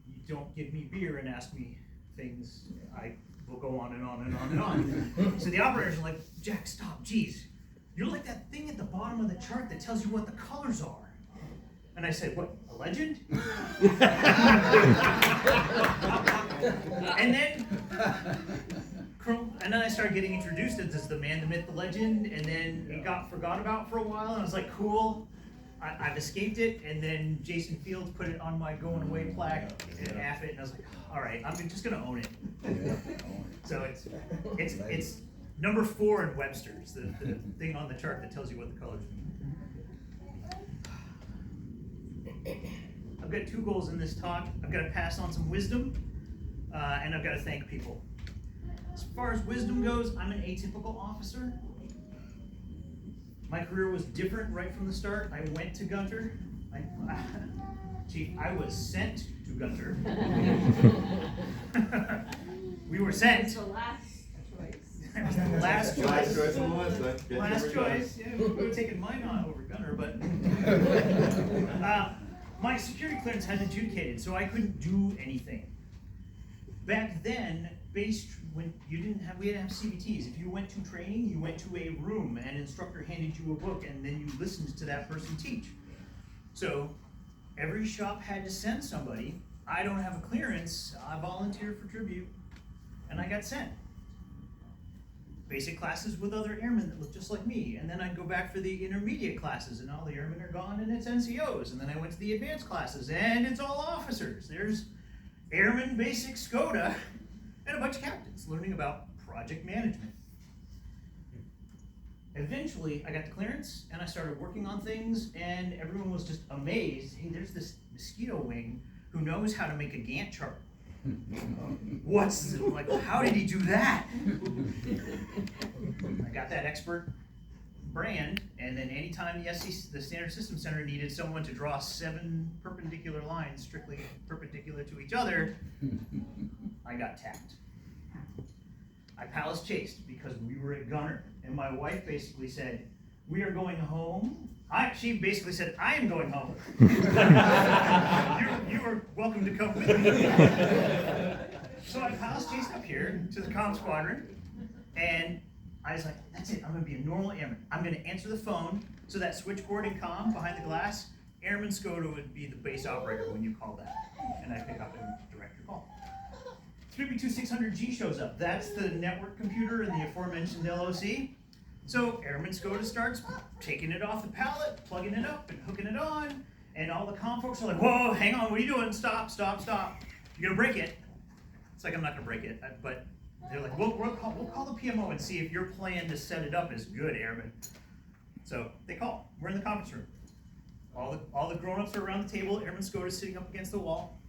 You don't give me beer and ask me things, I will go on and on and on and on. So the operators are like, "Jack, stop, geez. You're like that thing at the bottom of the chart that tells you what the colors are." And I said, "What, a legend?" And then I started getting introduced as the man, the myth, the legend, and then it got forgot about for a while, and I was like, cool, I've escaped it, and then Jason Fields put it on my going away plaque and half it, and I was like, all right, I'm just gonna own it. So it's number 4 in Webster's, the thing on the chart that tells you what the colors mean. I've got 2 goals in this talk. I've got to pass on some wisdom, and I've got to thank people. As far as wisdom goes, I'm an atypical officer. My career was different right from the start. I went to Gunter. Chief, I was sent to Gunter. We were sent. The last choice. Last choice. Last choice on the list. Last choice. Yeah, we would have taken mine on over Gunter, but my security clearance hadn't adjudicated, so I couldn't do anything. Back then, when we didn't have CBTs. If you went to training, you went to a room, and an instructor handed you a book, and then you listened to that person teach. So every shop had to send somebody. I don't have a clearance. I volunteered for tribute, and I got sent. Basic classes with other airmen that looked just like me, and then I'd go back for the intermediate classes, and all the airmen are gone, and it's NCOs, and then I went to the advanced classes, and it's all officers. There's Airman Basic Skoda, and a bunch of captains learning about project management. Eventually, I got the clearance, and I started working on things, and everyone was just amazed. Hey, there's this mosquito wing who knows how to make a Gantt chart. How did he do that? I got that expert brand, and then anytime the Standard Systems Center needed someone to draw 7 perpendicular lines strictly perpendicular to each other, I got tapped. I palace chased because we were at Gunner, and my wife basically said, "We are going home." She basically said, "I am going home." you are welcome to come with me. So I palace chased up here to the comm squadron, and I was like, that's it, I'm gonna be a normal airman. I'm gonna answer the phone, so that switchboard and comm behind the glass, Airman Skoda would be the base operator when you call that. And I pick up and direct your call. 3B2600G shows up. That's the network computer in the aforementioned LOC. So Airman Skoda starts taking it off the pallet, plugging it up and hooking it on, and all the comm folks are like, whoa, hang on, what are you doing? Stop, stop, stop. You're gonna break it. It's like, I'm not gonna break it, but they're like, we'll call the PMO and see if your plan to set it up is good, Airman. So they call. We're in the conference room. All the grown-ups are around the table. Airman Skoda's sitting up against the wall.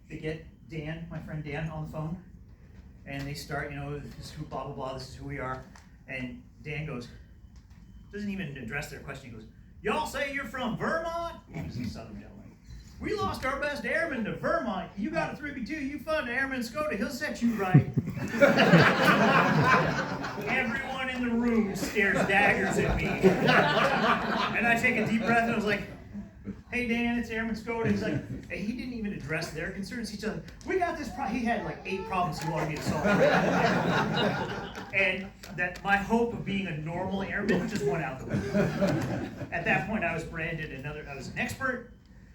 They get Dan, my friend Dan, on the phone. And they start, this is who, blah, blah, blah, this is who we are. And Dan goes, doesn't even address their question. He goes, y'all say you're from Vermont? This is a Southern gentleman. We lost our best airman to Vermont. You got a 3B2, you fund Airman Skoda, he'll set you right. Everyone in the room stares daggers at me. And I take a deep breath and I was like, hey Dan, it's Airman Skoda. He's like, hey, he didn't even address their concerns. He said, we got this problem. He had like 8 problems he wanted me to solve. And that my hope of being a normal airman just went out the window. At that point, I was branded I was an expert,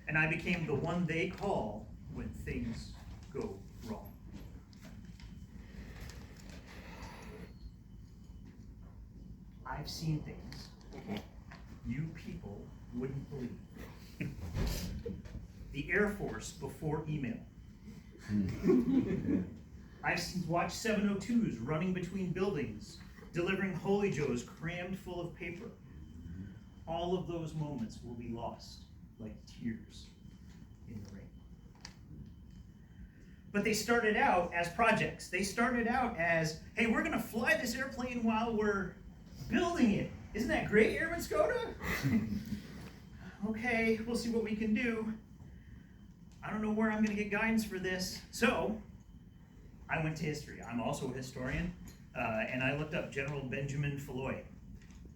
and I became the one they call when things go wrong. I've seen things you people wouldn't believe. The Air Force before email. I've watched 702s running between buildings, delivering Holy Joes crammed full of paper. All of those moments will be lost like tears in the rain. But they started out as projects. They started out as, hey, we're gonna fly this airplane while we're building it. Isn't that great, Airman Skoda? Okay, we'll see what we can do. I don't know where I'm gonna get guidance for this. So, I went to history. I'm also a historian, and I looked up General Benjamin Falloy.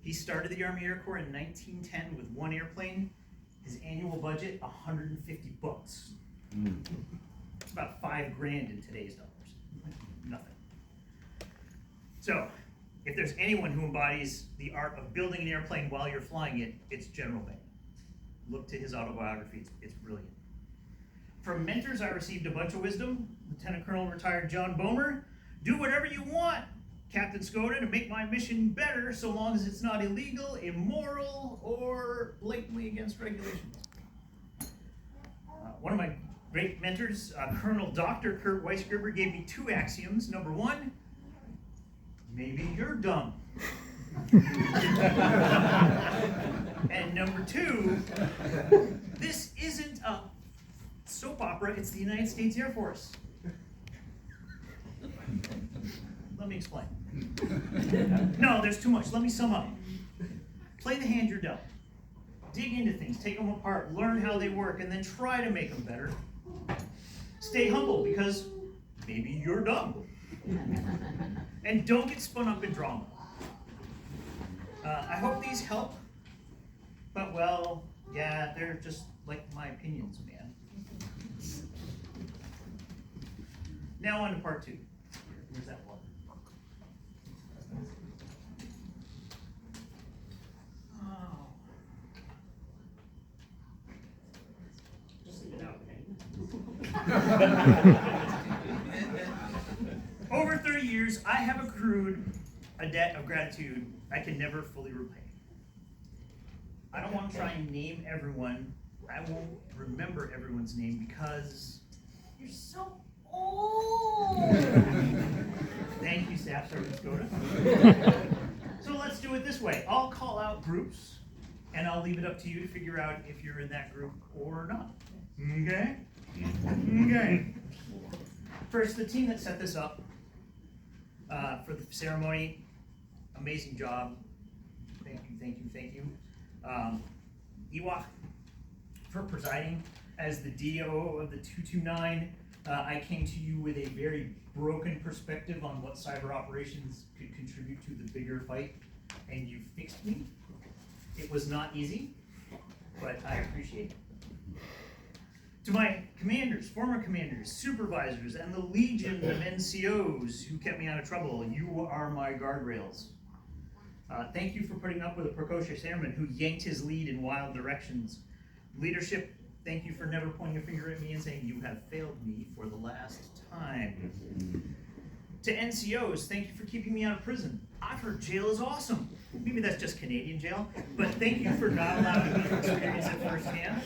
He started the Army Air Corps in 1910 with 1 airplane. His annual budget, $150. It's about $5 grand in today's dollars. Nothing. So, if there's anyone who embodies the art of building an airplane while you're flying it, it's General Ben. Look to his autobiography, it's brilliant. From mentors, I received a bunch of wisdom. Lieutenant Colonel retired John Boehmer, do whatever you want, Captain Skoda, to make my mission better, so long as it's not illegal, immoral, or blatantly against regulations. One of my great mentors, Colonel Dr. Kurt Weisgerber, gave me 2 axioms. Number 1, maybe you're dumb. And number 2, this isn't a soap opera, it's the United States Air Force. Let me explain. No, there's too much. Let me sum up. Play the hand you're dealt. Dig into things, take them apart, learn how they work, and then try to make them better. Stay humble, because maybe you're dumb. And don't get spun up in drama. I hope these help, but well, yeah, they're just like my opinions, man. Now on to part 2. Where's that water? Oh. Just leave it out, okay? Over 30 years, I have accrued a debt of gratitude I can never fully repay. I don't want to try and name everyone. I won't remember everyone's name because you're so old. Thank you, Staff Sergeant Skoda. So let's do it this way. I'll call out groups, and I'll leave it up to you to figure out if you're in that group or not. Okay? Okay. First, the team that set this up for the ceremony, amazing job. Thank you, thank you, thank you. Ewok for presiding. As the DO of the 229, I came to you with a very broken perspective on what cyber operations could contribute to the bigger fight, and you fixed me. It was not easy, but I appreciate it. To my commanders, former commanders, supervisors, and the legion of NCOs who kept me out of trouble, you are my guardrails. Thank you for putting up with a precocious airman who yanked his lead in wild directions. Leadership, thank you for never pointing a finger at me and saying you have failed me for the last time. To NCOs, thank you for keeping me out of prison. I've heard jail is awesome. Maybe that's just Canadian jail, but thank you for not allowing me to experience it firsthand.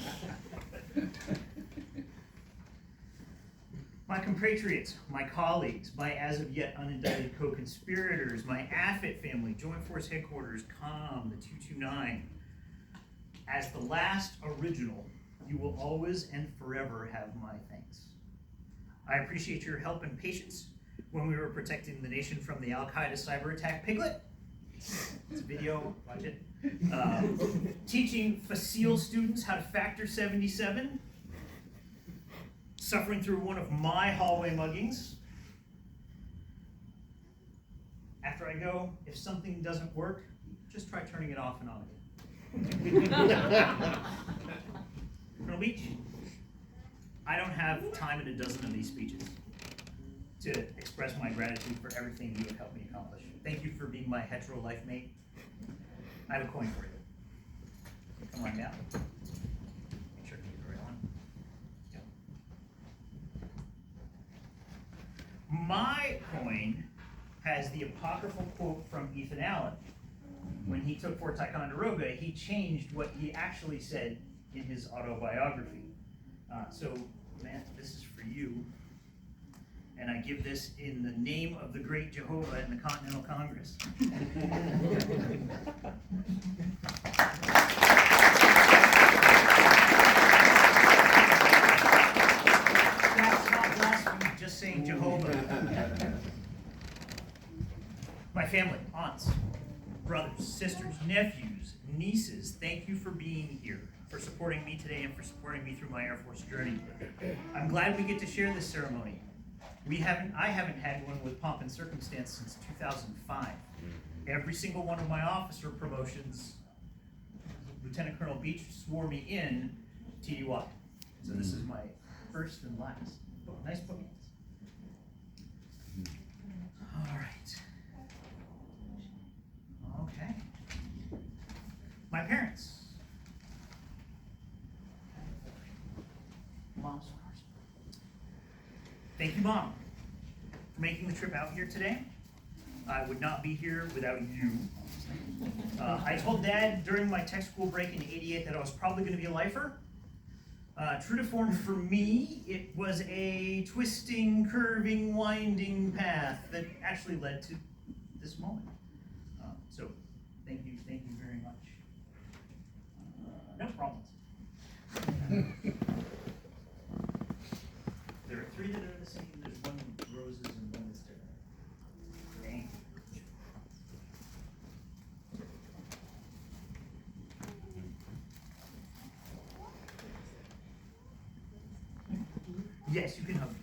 My compatriots, my colleagues, my as of yet unindicted co-conspirators, my AFIT family, Joint Force Headquarters, COM, the 229. As the last original, you will always and forever have my thanks. I appreciate your help and patience when we were protecting the nation from the Al-Qaeda cyber attack Piglet. It's a video, watch it. Teaching facile students how to factor 77. Suffering through one of my hallway muggings. After I go, if something doesn't work, just try turning it off and on again. Colonel Beach, I don't have time in a dozen of these speeches to express my gratitude for everything you have helped me accomplish. Thank you for being my hetero life mate. I have a coin for you. Come on down. Make sure to get the right one. Yeah. My coin has the apocryphal quote from Ethan Allen. When he took Fort Ticonderoga, he changed what he actually said in his autobiography. So, Matt, this is for you. And I give this in the name of the great Jehovah in the Continental Congress. That's not blasphemy, just saying Jehovah. My family, aunts, brothers, sisters, nephews, nieces, thank you for being here, for supporting me today, and for supporting me through my Air Force journey. I'm glad we get to share this ceremony. I haven't had one with pomp and circumstance since 2005. Every single one of my officer promotions, Lieutenant Colonel Beach swore me in TDY. So this is my first and last. Oh, nice bookends. All right. Okay. My parents. Mom's cars. Thank you, Mom, for making the trip out here today. I would not be here without you. I told Dad during my tech school break in '88 that I was probably going to be a lifer. True to form for me, it was a twisting, curving, winding path that actually led to this moment. So, thank you very much. No problems. There are 3 that are the same. There's 1 with roses and 1 that's different. Thank you. Yes, you can hug me.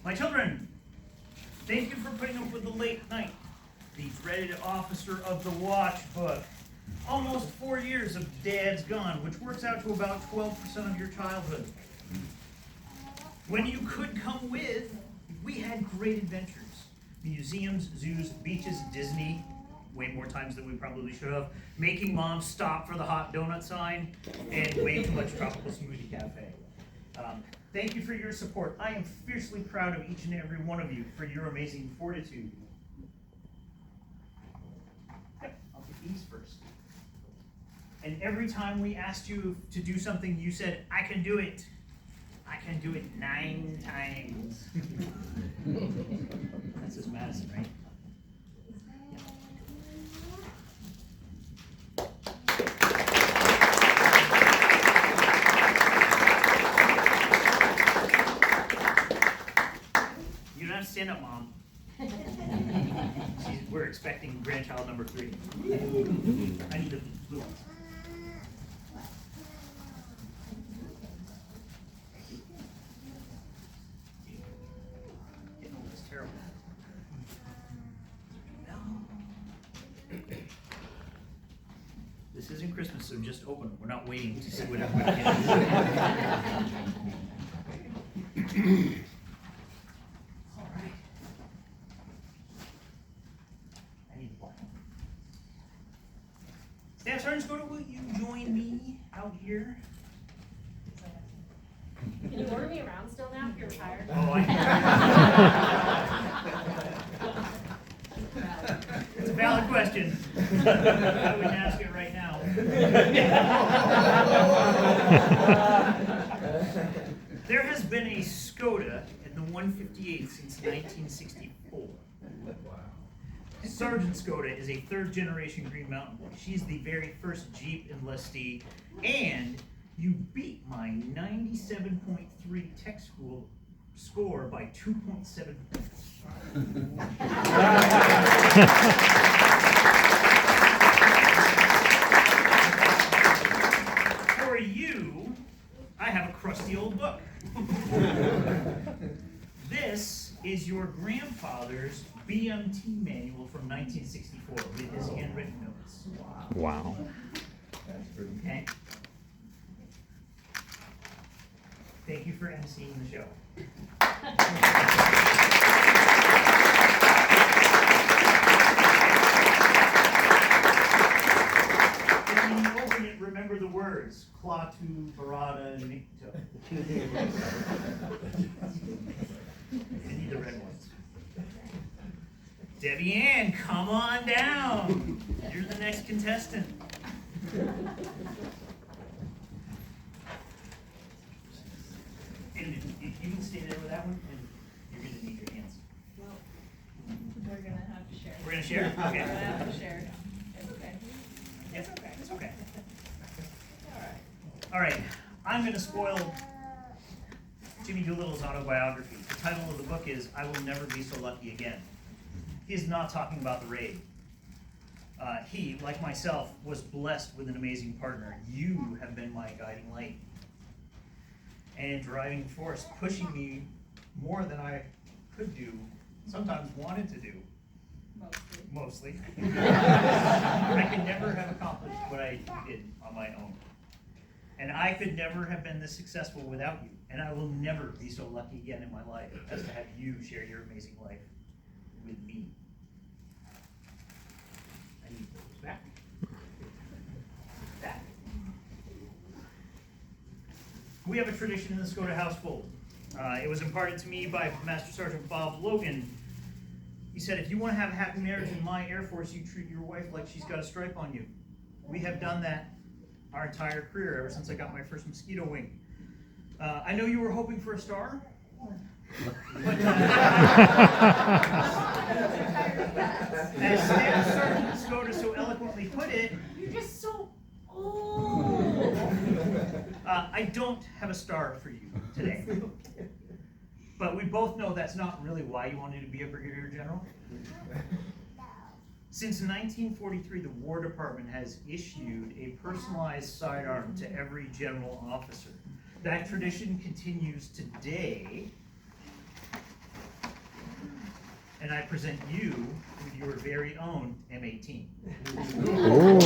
My children, thank you for putting up with the late night, the dreaded officer of the watch book. Almost 4 years of Dad's gone, which works out to about 12% of your childhood. When you could come with, we had great adventures. Museums, zoos, beaches, Disney, way more times than we probably should have, making Mom stop for the hot donut sign, and way too much tropical smoothie cafe. Thank you for your support. I am fiercely proud of each and every one of you for your amazing fortitude. Okay, I'll take these first. And every time we asked you to do something, you said, I can do it. I can do it 9 times. This is Madison, right? Stand up, Mom. We're expecting grandchild number 3. I need the blue ones. Getting old is terrible. This isn't Christmas, so just open them. We're not waiting to see what everybody gets. Staff Sergeant Skoda, will you join me out here? Can you order me around still now if you're retired? Oh, it's a valid question. I wouldn't ask it right now. There has been and the 158th since 1964. Sergeant Skoda is a third-generation Green Mountain Boy. She's the very first Jeep enlistee, and you beat my 97.3 tech school score by 2.7 points. For you, I have a crusty old book. This is your grandfather's BMT manual from 1964 with his handwritten notes. Wow. Okay. Thank you for emceeing the show. And when you open it, remember the words Klaatu, Barada, and Nikto. I need the red ones. Debbie Ann, come on down. You're the next contestant. And you can stay there with that one, and you're gonna need your hands. Well, we're gonna have to share. We're gonna share? We're Okay. gonna have to share. It's okay. It's okay. It's okay. All right. All right, I'm gonna spoil Jimmy Doolittle's autobiography. The title of the book is I Will Never Be So Lucky Again. He is not talking about the raid. He, like myself, was blessed with an amazing partner. You have been my guiding light and driving force, pushing me more than I could do, sometimes wanted to do. Mostly. I could never have accomplished what I did on my own. And I could never have been this successful without you. And I will never be so lucky again in my life as to have you share your amazing life with me. I need those back. Back. We have a tradition in the Skoda household. It was imparted to me by Master Sergeant Bob Logan. He said, if you want to have a happy marriage in my Air Force, you treat your wife like she's got a stripe on you. We have done that our entire career, ever since I got my first mosquito wing. I know you were hoping for a star. But, as Staff Sergeant Skoda so eloquently put it, You're just so old. I don't have a star for you today. But we both know that's not really why you wanted to be a brigadier general. Since 1943, the War Department has issued a personalized sidearm to every general officer. That tradition continues today. And I present you with your very own M18. Ooh.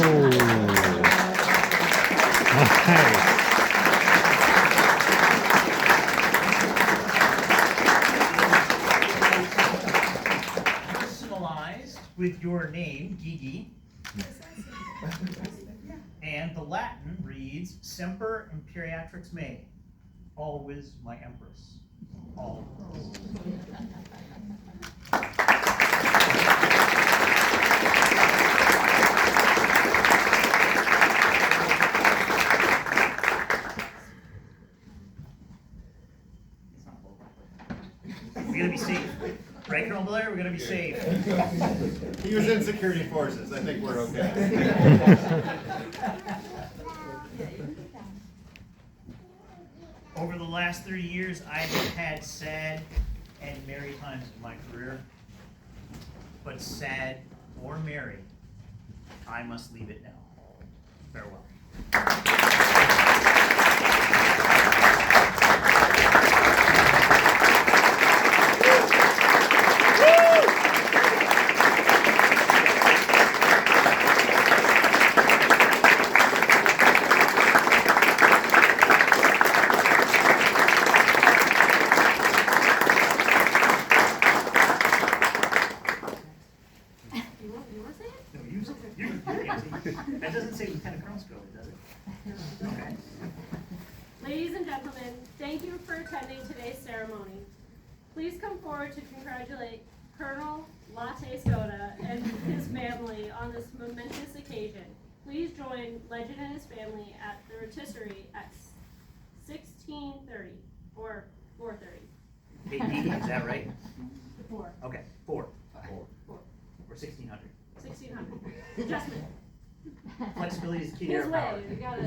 Nice. Personalized with your name, Gigi. And the Latin reads, Semper Imperatrix Mei, always my empress. Always. We gotta be safe. Right, Colonel Blair? We gotta be safe. He was in security forces. I think we're okay. Over the last 30 years, I've had sad and merry times in my career. But sad or merry, I must leave it now. Farewell. That doesn't say Lieutenant Colonel Skoda, does it? Okay. Ladies and gentlemen, thank you for attending today's ceremony. Please come forward to congratulate Colonel Latte Skoda and his family on this momentous occasion. Please join Legend and his family at the rotisserie at 16:30 or 4:30. 880, is that right? 4. Okay, 4. 4. Or 1600. 1600. Adjustment. Flexibility is key to His air way, power. you gotta.